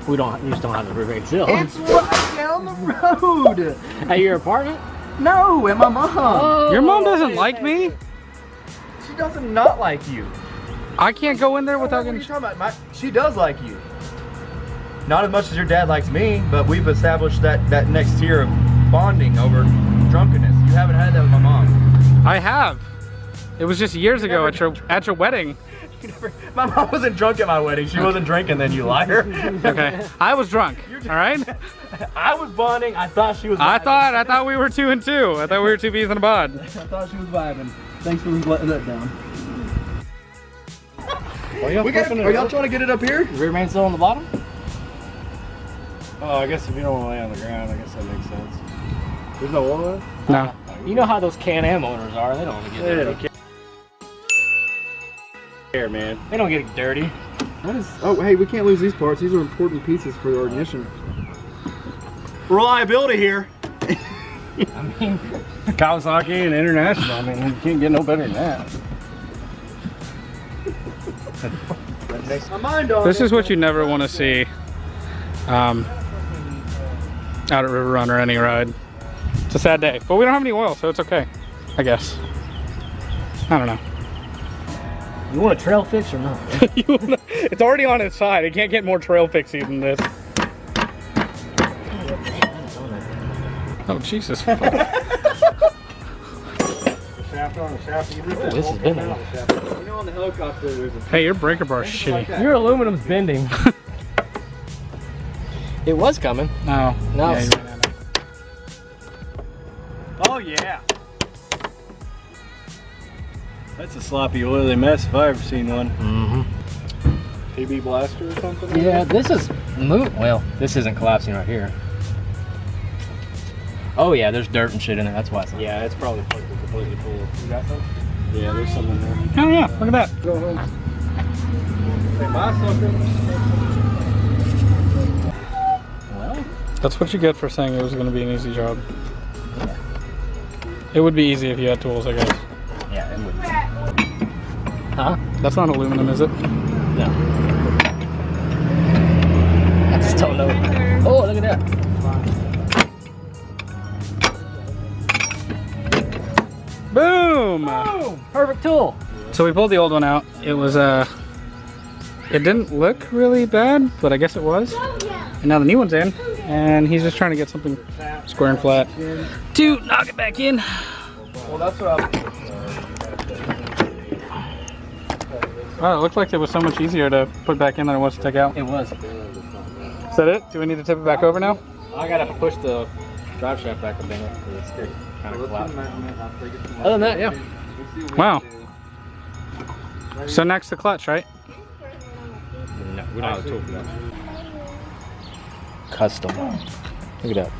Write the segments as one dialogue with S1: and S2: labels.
S1: We just don't have the rear end still.
S2: It's right down the road.
S1: At your apartment?
S2: No, at my mom.
S1: Oh,
S3: Your mom doesn't like me?
S2: She doesn't not like you.
S3: I can't go in there without
S2: What are you
S3: getting...
S2: talking about? She does like you. Not as much as your dad likes me, but we've established that next tier of bonding over drunkenness. You haven't had that with my mom.
S3: I have. It was just years ago at your wedding.
S2: My mom wasn't drunk at my wedding. She wasn't drinking then, you liar.
S3: Okay, I was drunk. All right.
S2: I was bonding. I thought she was.
S3: I
S2: vibing.
S3: thought we were 2 and 2. I thought we were 2 peas in a pod.
S2: I thought she was vibing. Thanks for letting that down. Are y'all trying to get it up here?
S1: The rear end still on the bottom?
S4: Oh, I guess if you don't want to lay on the ground, I guess that makes sense. There's no oil in it?
S3: No.
S1: You know how those Can-Am owners are. They don't want to get
S4: They
S1: dirty.
S4: don't care, man.
S1: They don't get dirty.
S2: What is? Oh, hey, we can't lose these parts. These are important pieces for our ignition. Reliability here.
S1: I mean,
S4: Kawasaki and International. I mean, you can't get no better than that.
S2: My mind on
S3: This is what you never want to see out at River Run or any ride. It's a sad day, but we don't have any oil, so it's okay, I guess. I don't know.
S1: you want a trail fix or not?
S3: It's already on its side. It can't get more trail fixy than this. Oh, Jesus.
S4: The shaft on the shaft.
S1: This has been a...
S2: You know, on the helicopter, there's a.
S3: Hey, your breaker bar's shitty.
S1: Your aluminum's bending. It was coming.
S3: No.
S1: No.
S3: Yeah, you ran out of-
S4: Oh, yeah. That's a sloppy oily mess if I ever seen one.
S1: Mm-hmm.
S4: TB blaster or something?
S1: Yeah, this is... Well, this isn't collapsing right here. Oh yeah, there's dirt and shit in there. That's why it's not.
S4: Yeah, it's probably fucking completely full. You got some? Yeah, there's some in there.
S3: Oh yeah, look at that.
S4: Go home. Hey, buy something.
S1: Well,
S3: That's what you get for saying it was going to be an easy job. It would be easy if you had tools, I guess.
S1: yeah, it would. Huh?
S3: That's not aluminum, is it?
S1: No. I just don't know. Oh, look at that.
S3: Boom!
S1: Boom! Perfect tool.
S3: So we pulled the old one out. It was it didn't look really bad, but I guess it was. And now the new one's in, and he's just trying to get something square and flat to knock it back in.
S2: Well, that's what I.
S3: Oh, it looked like it was so much easier to put back in than it was to take out.
S1: It was.
S3: Is that it? Do we need to tip it back over now?
S1: I gotta push the drive shaft back a bit because it's kind of flat. Other than that, yeah.
S3: Wow. So next the clutch, right?
S1: No, we don't have a tool for that. Custom. Look at that.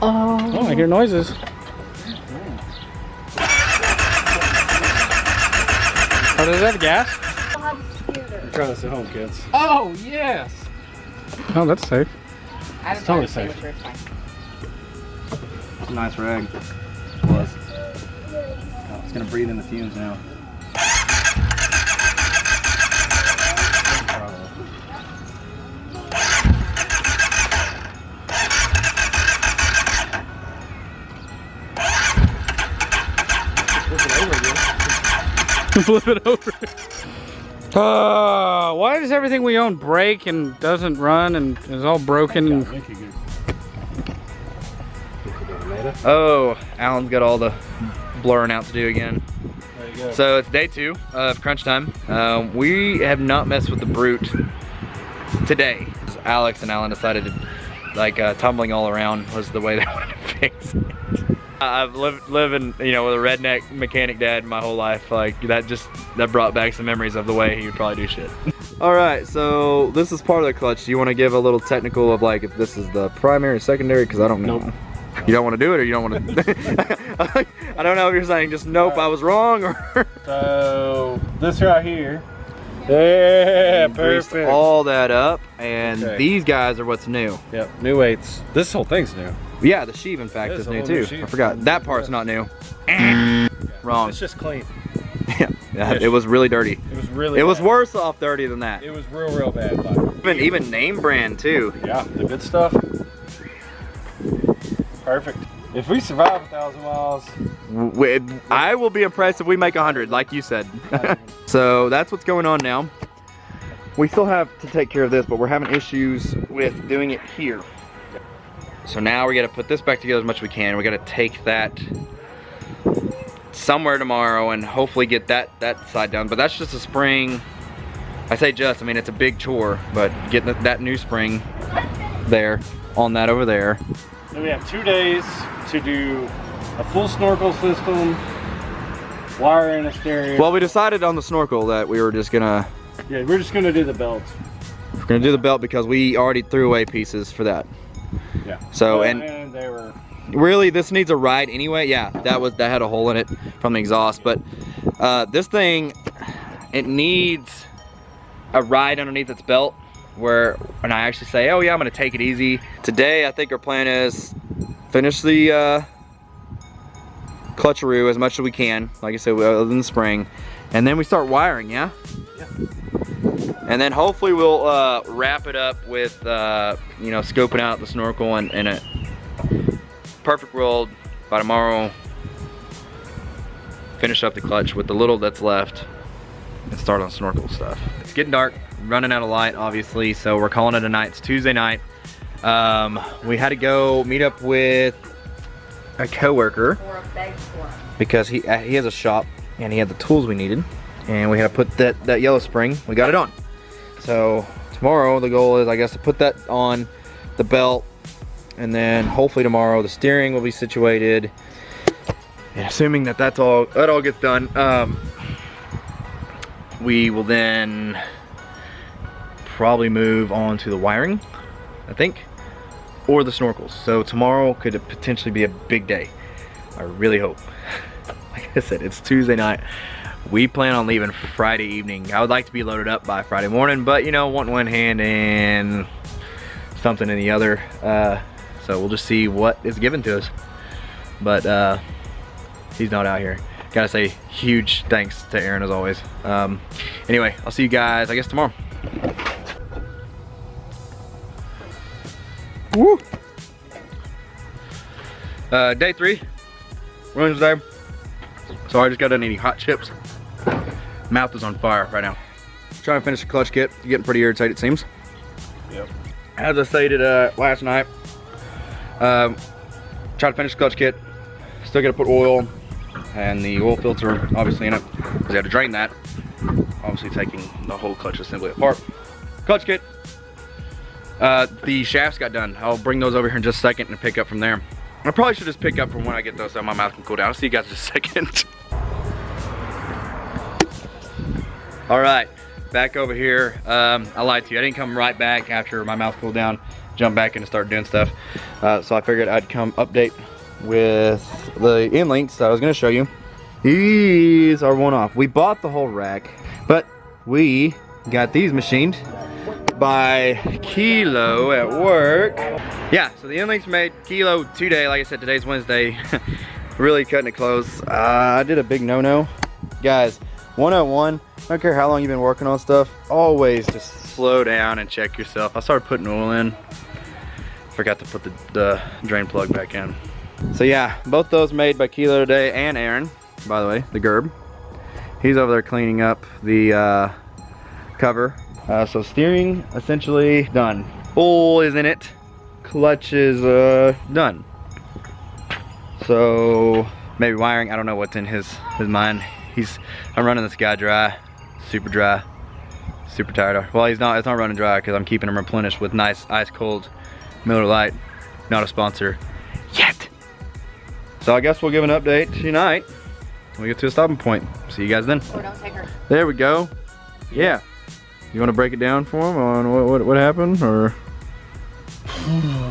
S3: Oh, I hear noises. Oh, does it have gas?
S4: Try this at home, kids.
S1: Oh, yes!
S3: Oh, that's safe.
S1: It's totally safe.
S2: It's a nice rag. It was. Oh, it's gonna breathe in the fumes now.
S3: Flip it over. Why does everything we own break and doesn't run and is all broken? And...
S5: Oh, Alan's got all the blurring out to do again.
S4: There you go.
S5: So it's day 2 of crunch time. We have not messed with the Brute today. Alex and Alan decided to, like, tumbling all around was the way they wanted to fix it. I've living, you know, with a redneck mechanic dad my whole life. Like that brought back some memories of the way he would probably do shit. All right, so this is part of the clutch. Do you want to give a little technical of like if this is the primary or secondary? Because I don't know. Nope. You don't want to do it, or you don't want to? I don't know if you're saying just nope, I was wrong, or.
S4: So this right here. Yeah,
S5: Greased
S4: perfect.
S5: all that up, and
S4: Okay.
S5: these guys are what's new.
S4: Yep, new weights. This whole thing's new.
S5: Yeah, the sheave in fact
S4: It is
S5: is
S4: a
S5: new
S4: whole new
S5: too.
S4: sheave.
S5: I forgot that part's not new. Wrong.
S4: It's just clean.
S5: Yeah, it was really dirty.
S4: It was really
S5: It was
S4: bad.
S5: worse off dirty than that.
S4: It was real bad. But
S5: Even name brand too.
S4: yeah, the good stuff. Perfect. If we survive 1,000 miles,
S5: I will be impressed if we make 100, like you said. So that's what's going on now. We still have to take care of this, but we're having issues with doing it here. So now we got to put this back together as much as we can. We got to take that somewhere tomorrow and hopefully get that side done. But that's just a spring. I say just, I mean it's a big chore, but getting that new spring there on that over there.
S4: then we have 2 days to do a full snorkel system, wire in a stereo.
S5: Well, we decided on the snorkel that we were just gonna.
S4: Yeah, we're just gonna do the belts.
S5: We're gonna do the belt because we already threw away pieces for that.
S4: Yeah.
S5: So
S4: Well,
S5: and
S4: they were.
S5: really this needs a ride anyway. Yeah, that had a hole in it from the exhaust, but this thing, it needs a ride underneath its belt where when I actually say, oh yeah, I'm gonna take it easy. Today I think our plan is finish the clutcheroo as much as we can, like I said, other than the spring, and then we start wiring. Yeah. And then hopefully we'll wrap it up with, you know, scoping out the snorkel and in a perfect world by tomorrow, finish up the clutch with the little that's left and start on snorkel stuff. It's getting dark, running out of light obviously, so we're calling it a night. It's Tuesday night. We had to go meet up with a coworker because he has a shop and he had the tools we needed, and we had to put that yellow spring. We got it on. So tomorrow the goal is, I guess, to put that on the belt, and then hopefully tomorrow the steering will be situated. And assuming that all gets done, we will then probably move on to the wiring, I think, or the snorkels. So tomorrow could potentially be a big day. I really hope. Like I said, it's Tuesday night. We plan on leaving Friday evening. I would like to be loaded up by Friday morning, but you know, one in one hand and something in the other. So we'll just see what is given to us. But he's not out here. Gotta say huge thanks to Aaron as always. Anyway, I'll see you guys, I guess, tomorrow. Woo! Day 3, Wednesday. So I just got done eating hot chips. Mouth is on fire right now. Trying to finish the clutch kit. Getting pretty irritated, it seems.
S4: Yep.
S5: As I stated last night, try to finish the clutch kit. Still gotta put oil and the oil filter obviously in it, because I had to drain that. Obviously taking the whole clutch assembly apart. Clutch kit. The shafts got done. I'll bring those over here in just a second and pick up from there. I probably should just pick up from when I get those so my mouth can cool down. I'll see you guys in just a second. All right, back over here. I lied to you. I didn't come right back after my mouth cooled down, jump back in and start doing stuff. So I figured I'd come update with the end links that I was gonna show you. These are one off. We bought the whole rack, but we got these machined by Kilo at work. Yeah, so the end links made. Kilo today, like I said, today's Wednesday. Really cutting it close. I did a big no-no. Guys, 101, I don't care how long you've been working on stuff, always just slow down and check yourself. I started putting oil in. Forgot to put the drain plug back in. So yeah, both those made by Kilo today, and Aaron, by the way, the Gerb. He's over there cleaning up the cover. So steering essentially done. Oil is in it. Clutch is done. So maybe wiring, I don't know what's in his mind. I'm running this guy dry, super tired. Well, it's not running dry because I'm keeping him replenished with nice ice cold Miller Lite. Not a sponsor yet. So I guess we'll give an update tonight when we get to a stopping point. See you guys then.
S6: Oh, don't take her.
S5: There we go. Yeah. You want to break it down for him on what happened, or?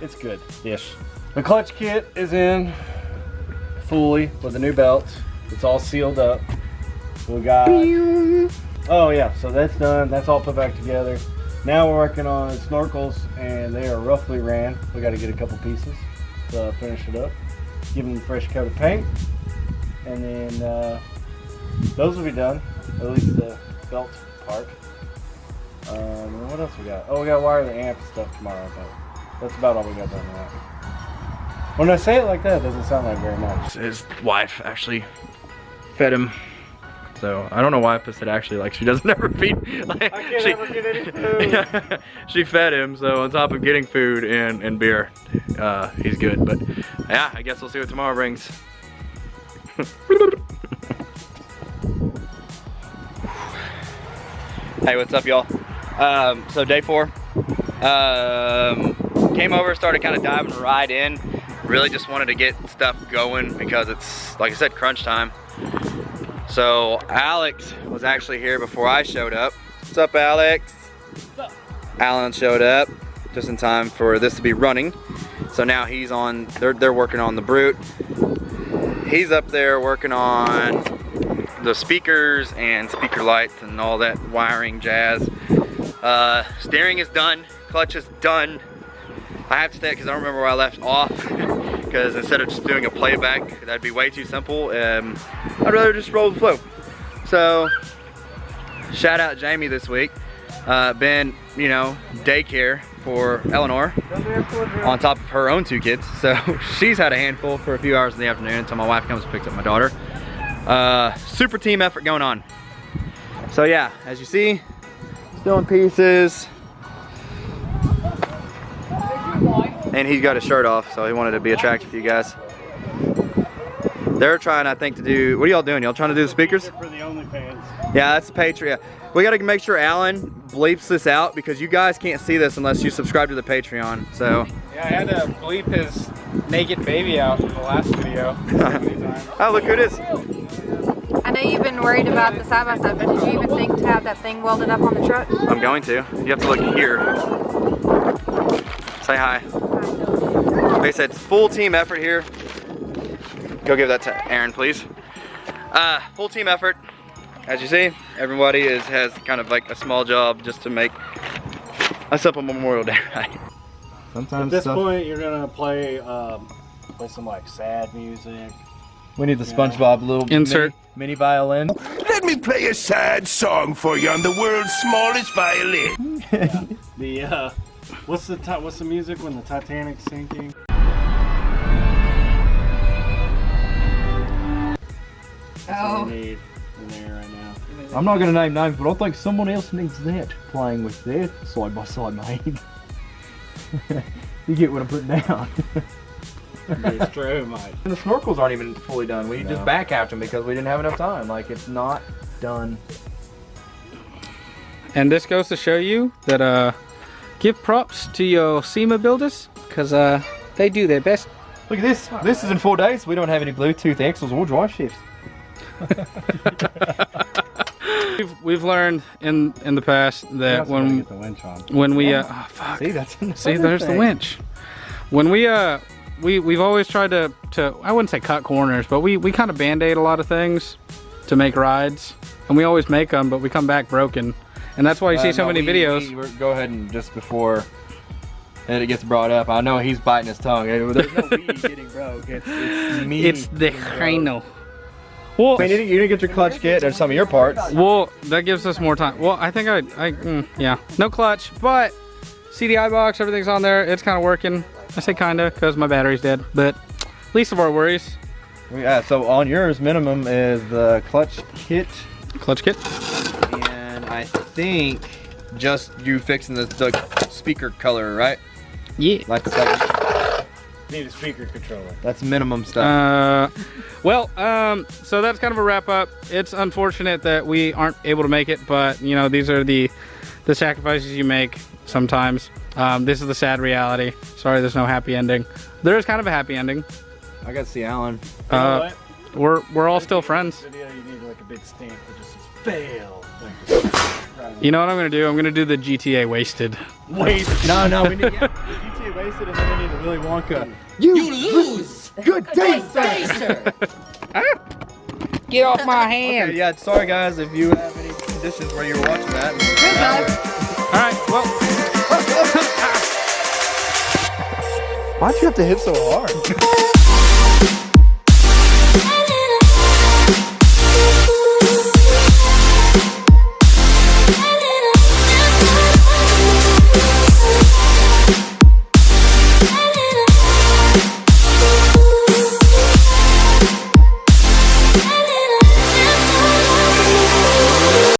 S4: It's good. Yes. The clutch kit is in fully with the new belts. It's all sealed up. We got. Oh yeah, so that's done. That's all put back together. Now we're working on snorkels, and they are roughly ran. We got to get a couple pieces to finish it up. Give them a fresh coat of paint, and then those will be done. At least the belt part. And what else we got? Oh, we got to wire the amp and stuff tomorrow, but that's about all we got done now. When I say it like that, it doesn't sound like very much.
S2: His wife actually fed him. So I don't know why I said actually, like she doesn't ever feed. Like,
S4: I can't ever get any food.
S2: Yeah, she fed him, so on top of getting food and beer, he's good. But yeah, I guess we'll see what tomorrow brings. Hey, what's up, y'all? So day 4, came over, started kind of diving right in. Really just wanted to get stuff going because it's, like I said, crunch time. So Alex was actually here before I showed up. What's up, Alex? What's up? Alan showed up just in time for this to be running. So now he's on, they're working on the Brute. He's up there working on the speakers and speaker lights and all that wiring jazz. Steering is done, clutch is done. I have to say it because I don't remember where I left off. Because instead of just doing a playback, that'd be way too simple. I'd rather just roll the flow. So, shout out Jamie this week. Been, you know, daycare for Eleanor on top of her own 2 kids. So she's had a handful for a few hours in the afternoon until my wife comes and picks up my daughter. Super team effort going on. So yeah, as you see, still in pieces. And he's got his shirt off, so he wanted to be attractive to you guys. They're trying, I think, to do, what are y'all doing? Y'all trying to do the speakers?
S4: For the OnlyFans.
S2: Yeah, that's the Patreon. We gotta make sure Alan bleeps this out because you guys can't see this unless you subscribe to the Patreon, so.
S3: Yeah, I had to bleep his naked baby out in the last video.
S2: Oh, look who it is.
S6: I know you've been worried about the side-by-side, but did you even think to have that thing welded up on the truck?
S2: I'm going to. You have to look here. Say hi. Like I said, it's full team effort here. Go give that to Aaron, please. Full team effort. As you see, everybody has kind of like a small job just to make a simple Memorial Day ride.
S4: At this point, you're gonna play some like sad music.
S2: We need the SpongeBob little
S3: insert
S2: mini violin.
S7: Let me play a sad song for you on the world's smallest violin.
S4: The what's the music when the Titanic's sinking? That's what we need in there right now.
S2: I'm not gonna name names, but I think someone else needs that playing with that side by side, mate. You get what I'm putting down.
S4: It's true, mate.
S2: And the snorkels aren't even fully done. We just back out them because we didn't have enough time. Like, it's not done.
S3: And this goes to show you that give props to your SEMA builders because they do their best.
S2: Look at this. This is in 4 days. We don't have any Bluetooth axles or drive shafts.
S3: We've learned in the past that when we oh, fuck.
S2: See, that's
S3: See, there's the winch. When we've always tried to I wouldn't say cut corners, but we kind of band-aid a lot of things to make rides, and we always make them, but we come back broken, and that's why you see so many videos.
S2: Go ahead and just before it gets brought up, I know he's biting his tongue. There's no weed getting broke. It's me.
S3: It's the Rhino. Well,
S2: I mean, you didn't get your clutch kit or some of your parts.
S3: Well, that gives us more time. Well, I think yeah, no clutch, but CDI box, everything's on there. It's kind of working. I say kinda because my battery's dead, but least of our worries.
S2: Yeah, so on yours, minimum is the clutch kit.
S3: Clutch kit.
S2: And I think just you fixing the speaker color, right?
S3: Yeah.
S2: Like the second.
S4: Need a speaker controller.
S2: That's minimum stuff.
S3: So that's kind of a wrap up. It's unfortunate that we aren't able to make it, but you know, these are the sacrifices you make sometimes. This is the sad reality. Sorry, there's no happy ending. There is kind of a happy ending.
S2: I got to see Alan.
S4: You know what?
S3: We're all still friends.
S4: Video, you need like a big stamp that just says fail.
S3: You know what I'm gonna do? I'm gonna do the GTA wasted.
S4: Wasted.
S2: No, we need GTA wasted, and then we need a Willy Wonka. You lose. Good day, sir.
S3: Get off my hand.
S2: Okay, yeah, sorry guys if you have any conditions where you were watching that.
S3: All right. Well.
S2: Why'd you have to hit so hard?